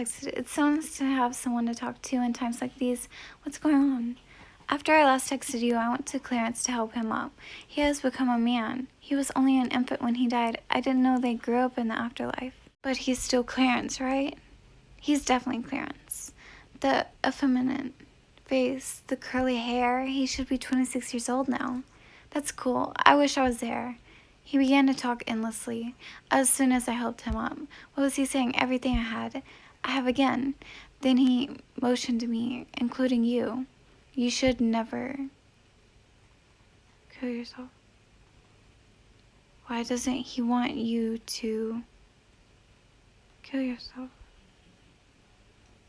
texted, "It's so nice to have someone to talk to in times like these. What's going on?" After I last texted you, I went to Clarence to help him up. He has become a man. He was only an infant when he died. I didn't know they grew up in the afterlife. But he's still Clarence, right? He's definitely Clarence. The effeminate face, the curly hair. He should be 26 years old now. That's cool. I wish I was there. He began to talk endlessly as soon as I helped him up. What was he saying? Everything I have again. Then he motioned to me, including you. You should never kill yourself. Why doesn't he want you to kill yourself?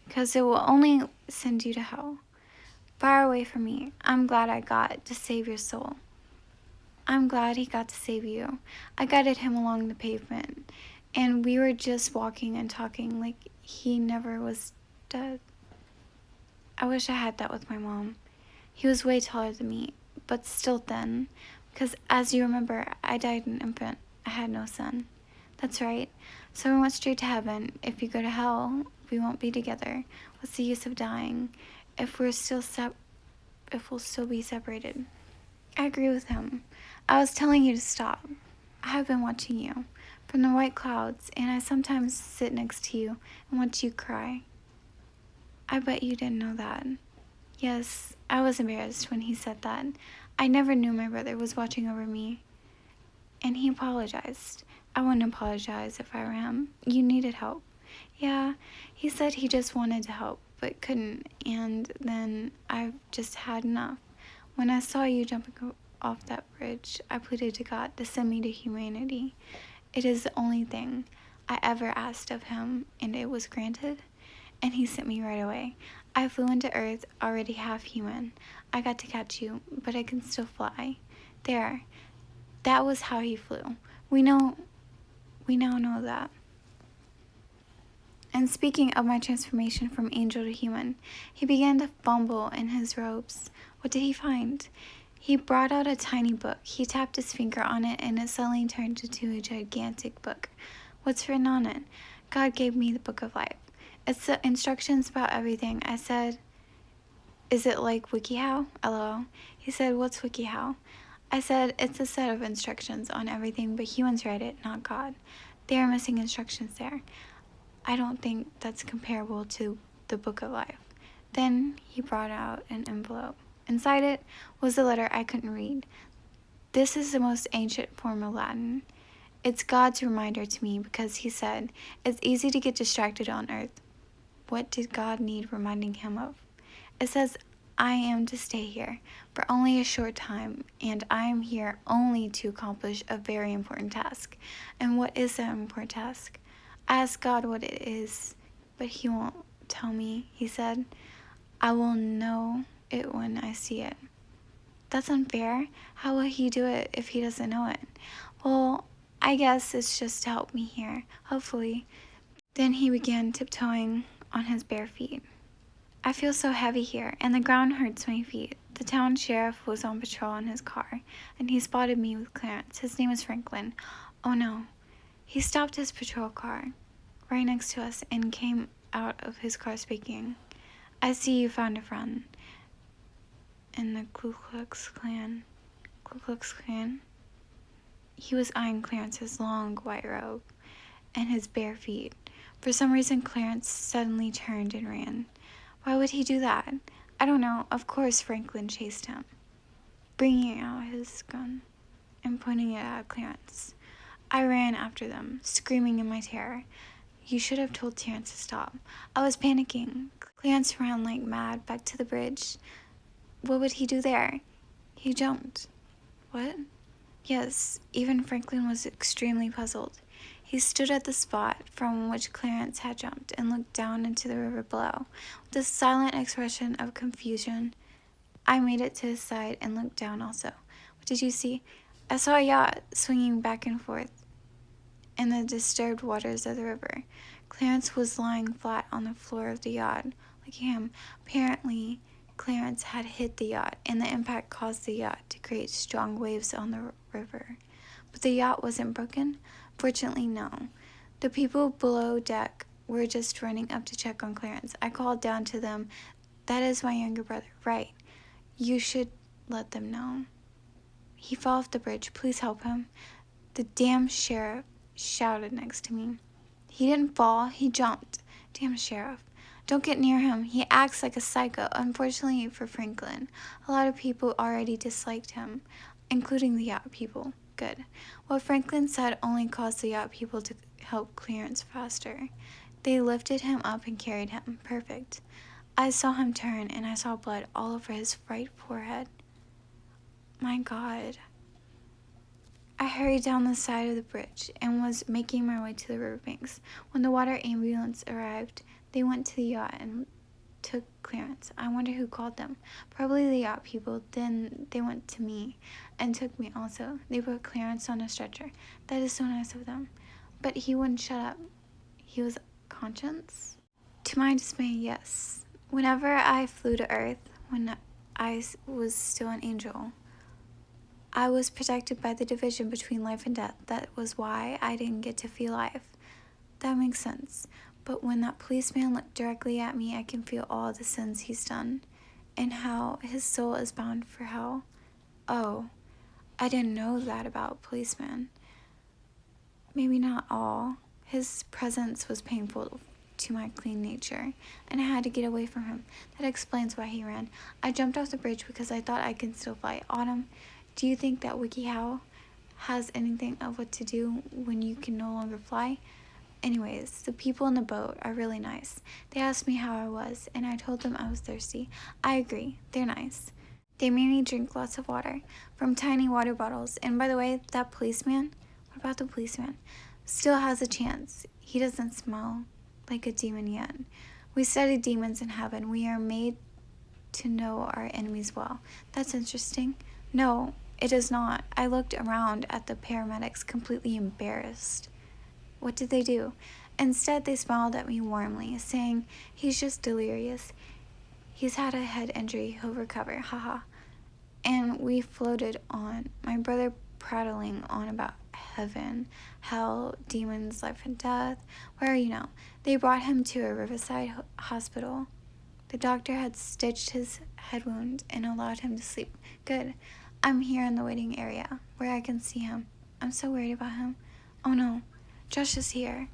Because it will only send you to hell. Far away from me. I'm glad I got to save your soul. I'm glad he got to save you. I guided him along the pavement, and we were just walking and talking like he never was dead. I wish I had that with my mom. He was way taller than me, but still thin, because as you remember, I died an infant. I had no son. That's right. So we went straight to heaven. If you go to hell, we won't be together. What's the use of dying if we'll still be separated? I agree with him. I was telling you to stop. I have been watching you from the white clouds, and I sometimes sit next to you and watch you cry. I bet you didn't know that. Yes, I was embarrassed when he said that. I never knew my brother was watching over me. And he apologized. I wouldn't apologize if I were him. You needed help. Yeah, he said he just wanted to help, but couldn't, and then I've just had enough. When I saw you jumping off that bridge, I pleaded to God to send me to humanity. It is the only thing I ever asked of him, and it was granted, and he sent me right away. I flew into Earth already half human. I got to catch you, but I can still fly. There. That was how he flew. We now know that. And speaking of my transformation from angel to human, he began to fumble in his robes. What did he find? He brought out a tiny book. He tapped his finger on it, and it suddenly turned into a gigantic book. What's written on it? God gave me the book of life. It's the instructions about everything. I said, "Is it like WikiHow?" LOL. He said, "What's WikiHow?" I said, "It's a set of instructions on everything, but humans write it, not God. They are missing instructions there. I don't think that's comparable to the book of life." Then he brought out an envelope. Inside it was a letter I couldn't read. This is the most ancient form of Latin. It's God's reminder to me because he said, it's easy to get distracted on earth. What did God need reminding him of? It says, I am to stay here for only a short time, and I am here only to accomplish a very important task. And what is that important task? I asked God what it is, but he won't tell me, he said. I will know it when I see it. That's unfair. How will he do it if he doesn't know it? Well, I guess it's just to help me here, hopefully. Then he began tiptoeing on his bare feet. I feel so heavy here, and the ground hurts my feet. The town sheriff was on patrol in his car, and he spotted me with Clarence. His name is Franklin. Oh no. He stopped his patrol car right next to us and came out of his car speaking. I see you found a friend in the Ku Klux Klan. Ku Klux Klan? He was eyeing Clarence's long white robe and his bare feet. For some reason, Clarence suddenly turned and ran. Why would he do that? I don't know. Of course, Franklin chased him, bringing out his gun and pointing it at Clarence. I ran after them, screaming in my terror. You should have told Terrence to stop. I was panicking. Clarence ran like mad back to the bridge. What would he do there? He jumped. What? Yes, even Franklin was extremely puzzled. He stood at the spot from which Clarence had jumped and looked down into the river below. With a silent expression of confusion, I made it to his side and looked down also. What did you see? I saw a yacht swinging back and forth in the disturbed waters of the river. Clarence was lying flat on the floor of the yacht, like him. Apparently, Clarence had hit the yacht, and the impact caused the yacht to create strong waves on the river. But the yacht wasn't broken? Fortunately, no. The people below deck were just running up to check on Clarence. I called down to them, "That is my younger brother." "Right. You should let them know. He fell off the bridge. Please help him." The damn sheriff shouted next to me. "He didn't fall. He jumped." Damn sheriff. "Don't get near him. He acts like a psycho." Unfortunately for Franklin, a lot of people already disliked him, including the yacht people. Good. What Franklin said only caused the yacht people to help Clarence faster. They lifted him up and carried him. Perfect. I saw him turn, and I saw blood all over his right forehead. My God. I hurried down the side of the bridge and was making my way to the riverbanks. When the water ambulance arrived, they went to the yacht and took Clarence. I wonder who called them. Probably the yacht people. Then they went to me and took me also. They put Clarence on a stretcher. That is so nice of them. But he wouldn't shut up. He was conscious? To my dismay, yes. Whenever I flew to Earth, when I was still an angel, I was protected by the division between life and death. That was why I didn't get to feel life. That makes sense. But when that policeman looked directly at me, I can feel all the sins he's done and how his soul is bound for hell. Oh, I didn't know that about policemen. Maybe not all. His presence was painful to my clean nature, and I had to get away from him. That explains why he ran. I jumped off the bridge because I thought I could still fly. Autumn, do you think that WikiHow has anything of what to do when you can no longer fly? Anyways, the people in the boat are really nice. They asked me how I was, and I told them I was thirsty. I agree, they're nice. They made me drink lots of water from tiny water bottles. And by the way, that policeman, what about the policeman? Still has a chance. He doesn't smell like a demon yet. We studied demons in heaven. We are made to know our enemies well. That's interesting. No, it is not. I looked around at the paramedics, completely embarrassed. What did they do? Instead, they smiled at me warmly, saying, "He's just delirious. He's had a head injury. He'll recover. Haha." And we floated on, my brother prattling on about heaven, hell, demons, life and death. Where are you now? They brought him to a riverside hospital. The doctor had stitched his head wound and allowed him to sleep. Good. I'm here in the waiting area, where I can see him. I'm so worried about him. Oh no. Josh is here.